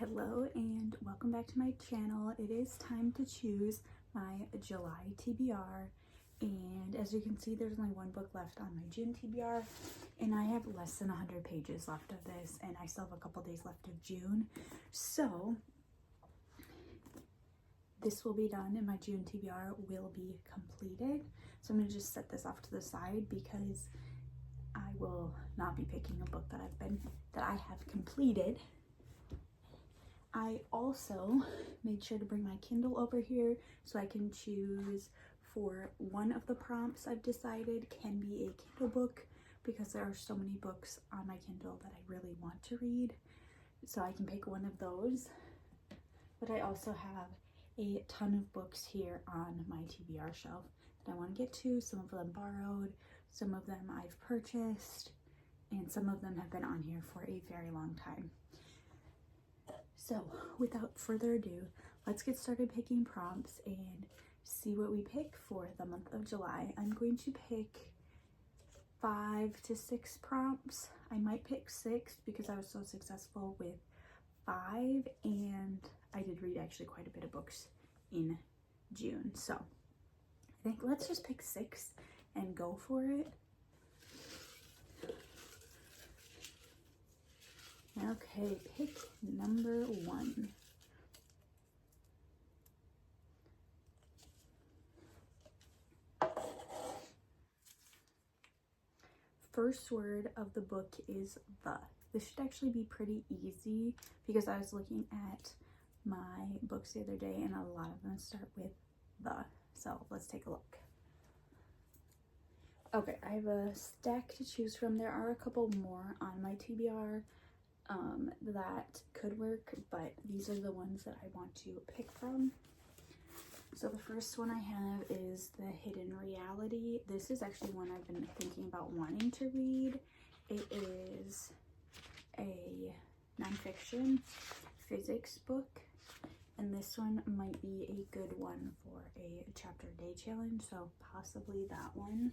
Hello and welcome back to my channel. It is time to choose my July TBR, and as you can see there's only one book left on my June TBR, and I have less than 100 pages left of this, and I still have a couple days left of June, so this will be done and my June TBR will be completed. So I'm going to just set this off to the side because I will not be picking a book that I have completed. I also made sure to bring my Kindle over here so I can choose for one of the prompts I've decided can be a Kindle book, because there are so many books on my Kindle that I really want to read. So I can pick one of those. But I also have a ton of books here on my TBR shelf that I want to get to. Some of them borrowed, some of them I've purchased, and some of them have been on here for a very long time. So without further ado, let's get started picking prompts and see what we pick for the month of July. I'm going to pick 5 to 6 prompts. I might pick 6 because I was so successful with 5, and I did read actually quite a bit of books in June. So I think let's just pick 6 and go for it. Okay, pick number 1. First word of the book is the. This should actually be pretty easy because I was looking at my books the other day and a lot of them start with the. So let's take a look. Okay, I have a stack to choose from. There are a couple more on my TBR that could work, but these are the ones that I want to pick from. So the first one I have is The Hidden Reality. This is actually one I've been thinking about wanting to read. It is a nonfiction physics book, and this one might be a good one for a chapter day challenge, so possibly that one.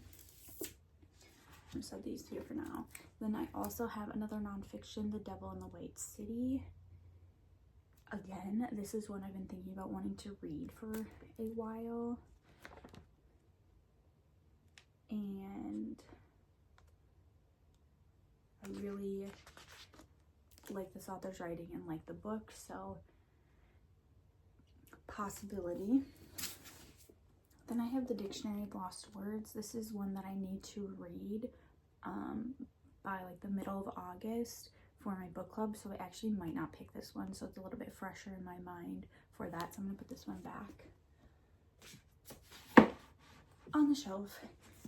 I'll set these here for now. Then I also have another nonfiction, The Devil in the White City. Again, this is one I've been thinking about wanting to read for a while. And I really like this author's writing and like the book, so possibility. Then I have The Dictionary of Lost Words. This is one that I need to read by like the middle of August for my book club, so I actually might not pick this one, so it's a little bit fresher in my mind for that, so I'm gonna put this one back on the shelf.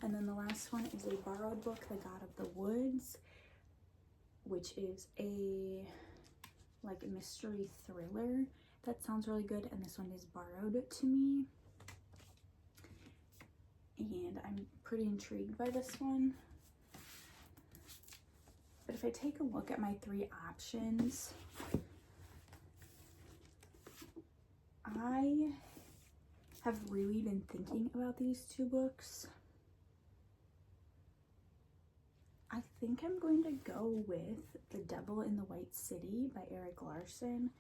And then the last one is a borrowed book, The God of the Woods, which is a like mystery thriller that sounds really good, and this one is borrowed to me. And I'm pretty intrigued by this one. But if I take a look at my 3 options, I have really been thinking about these 2 books. I think I'm going to go with The Devil in the White City by Eric Larson.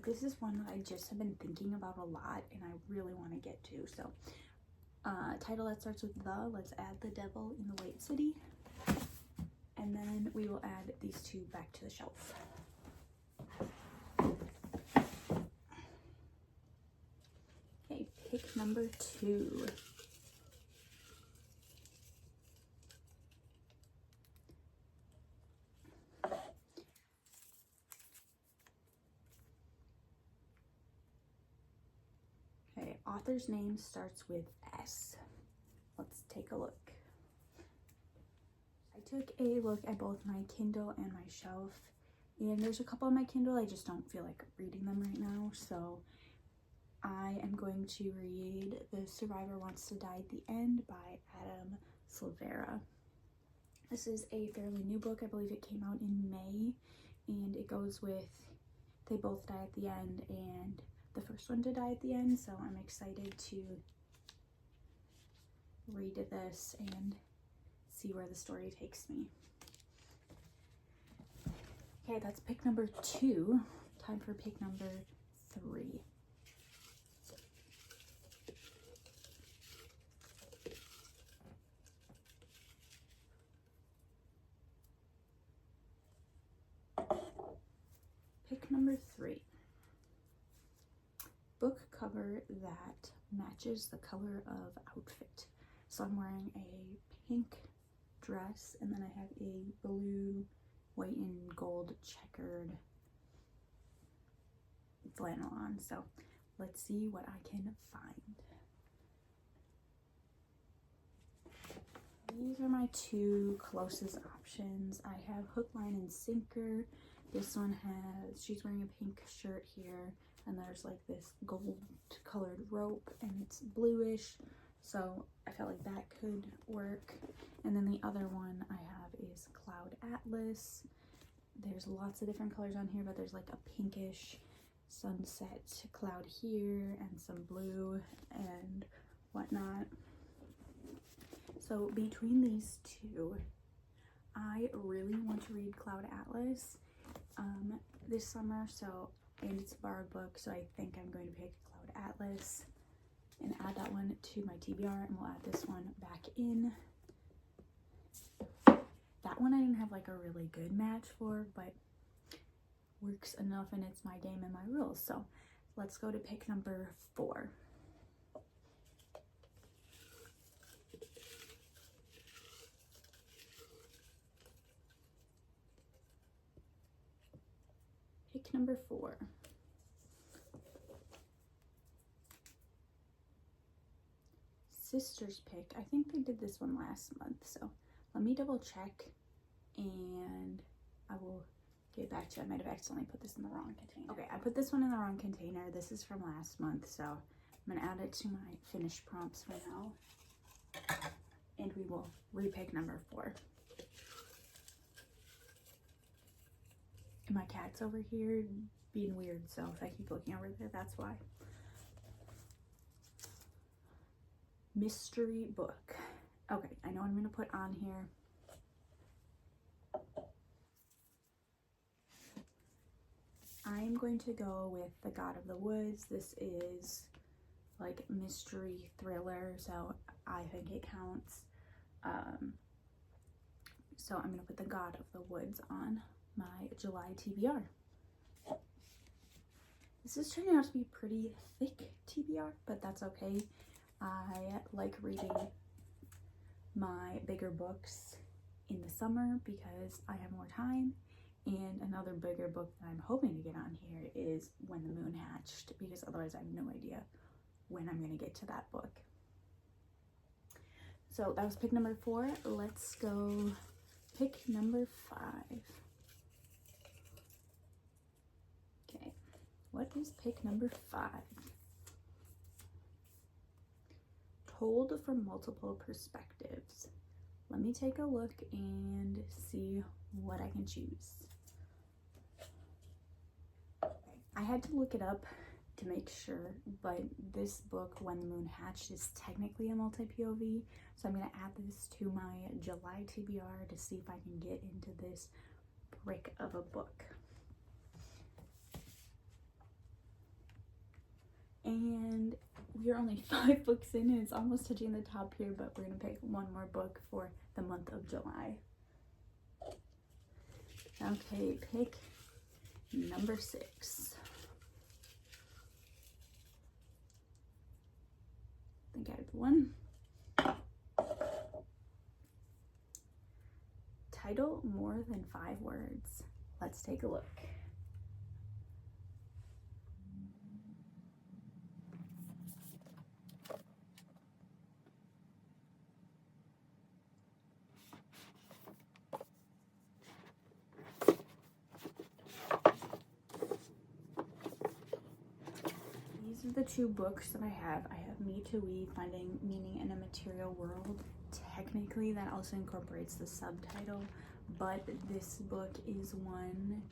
This is one that I just have been thinking about a lot and I really want to get to. So title that starts with the. Let's add The Devil in the White City, and then we will add these 2 back to the shelf. Okay, pick number 2. Okay, author's name starts with S. Let's take a look. I took a look at both my Kindle and my shelf, and there's a couple on my Kindle I just don't feel like reading them right now, so I am going to read The Survivor Wants to Die at the End by Adam Silvera. This is a fairly new book. I believe it came out in May, and it goes with they both die at the end and the first one to die at the end, so I'm excited to read this and see where the story takes me. Okay, that's pick number 2. time for pick number 3. Pick number 3. Book cover that matches the color of outfit. So I'm wearing a pink dress, and then I have a blue, white, and gold checkered flannel on. So let's see what I can find. These are my 2 closest options. I have hook, line, and sinker. This one has, she's wearing a pink shirt here, and there's like this gold colored rope, and it's bluish, so I felt like that could work. And then the other one I have is Cloud Atlas. There's lots of different colors on here, but there's like a pinkish sunset cloud here and some blue and whatnot. So between these 2, I really want to read Cloud Atlas this summer, and it's a borrowed book, so I think I'm going to pick Cloud Atlas and add that one to my TBR, and we'll add this one back in. That one I didn't have like a really good match for, but works enough, and it's my game and my rules. So let's go to pick number 4. Pick number 4. Sister's pick. I think they did this one last month, so let me double check and I will get back to you. I might have accidentally put this in the wrong container. Okay, I put this one in the wrong container. This is from last month, so I'm gonna add it to my finished prompts for now, and we will repick number 4. And my cat's over here being weird, so if I keep looking over there, that's why. Mystery book. Okay, I know what I'm gonna put on here. I'm going to go with The God of the Woods. This is like mystery thriller, so I think it counts. So I'm gonna put The God of the Woods on my July TBR. This is turning out to be pretty thick TBR, but that's okay. I like reading my bigger books in the summer because I have more time. And another bigger book that I'm hoping to get on here is When the Moon Hatched, because otherwise I have no idea when I'm going to get to that book. So that was pick number 4. Let's go pick number 5. Okay, what is pick number 5? Told from multiple perspectives. Let me take a look and see what I can choose. I had to look it up to make sure, but this book, When the Moon Hatched, is technically a multi-POV, so I'm going to add this to my July TBR to see if I can get into this brick of a book. And we're only 5 books in, and it's almost touching the top here, but we're going to pick one more book for the month of July. Okay, pick number 6. I think I have one. Title More Than 5 Words. Let's take a look. These are the 2 books that I have. I have Me Too We, Finding Meaning in a Material World. Technically, that also incorporates the subtitle, but this book is one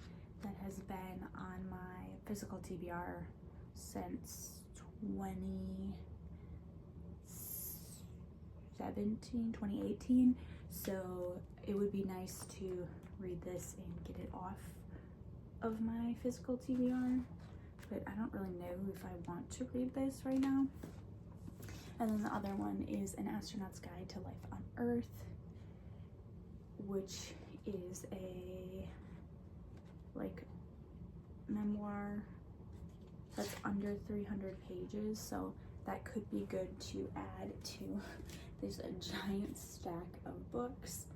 that has been on my physical TBR since 2018, so it would be nice to read this and get it off of my physical TBR, but I don't really know if I want to read this right now. And then the other one is An Astronaut's Guide to Life on Earth, which is a like memoir that's under 300 pages, so that could be good to add to. There's a giant stack of books,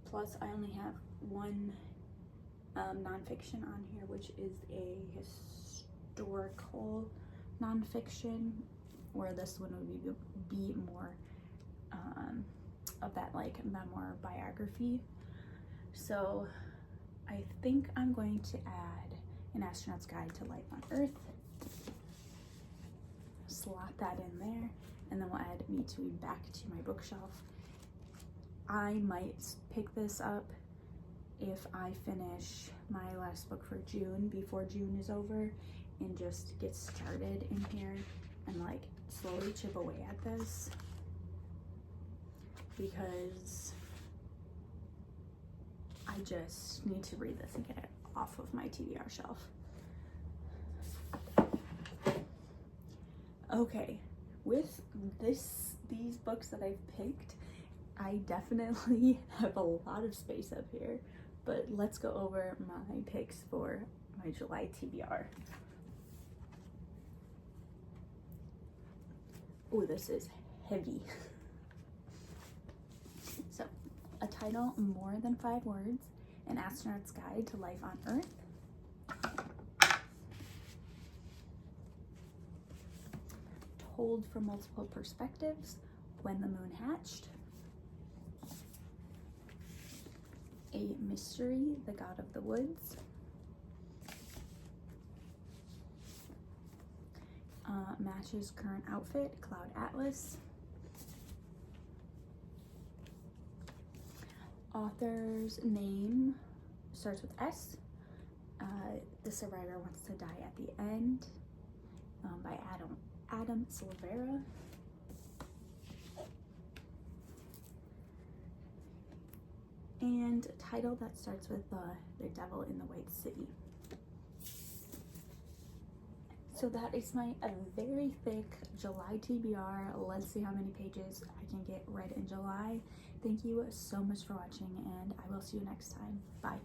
plus I only have one nonfiction on here, which is a historical nonfiction, where this one would be more of that like memoir biography. So I think I'm going to add An Astronaut's Guide to Life on Earth, slot that in there, and then we'll add Me to Read back to my bookshelf. I might pick this up if I finish my last book for June before June is over, and just get started in here and like slowly chip away at this, because I just need to read this and get it off of my TBR shelf. Okay, with these books that I've picked, I definitely have a lot of space up here, but let's go over my picks for my July TBR. Oh, this is heavy. So, a title, More Than 5 Words, An Astronaut's Guide to Life on Earth. Told from Multiple Perspectives, When the Moon Hatched. A Mystery, The God of the Woods. Matches Current Outfit, Cloud Atlas. Author's name starts with S. The Survivor Wants to Die at the End, by Adam Silvera. And a title that starts with The Devil in the White City. So that is my very thick July TBR. Let's see how many pages I can get read in July. Thank you so much for watching, and I will see you next time. Bye.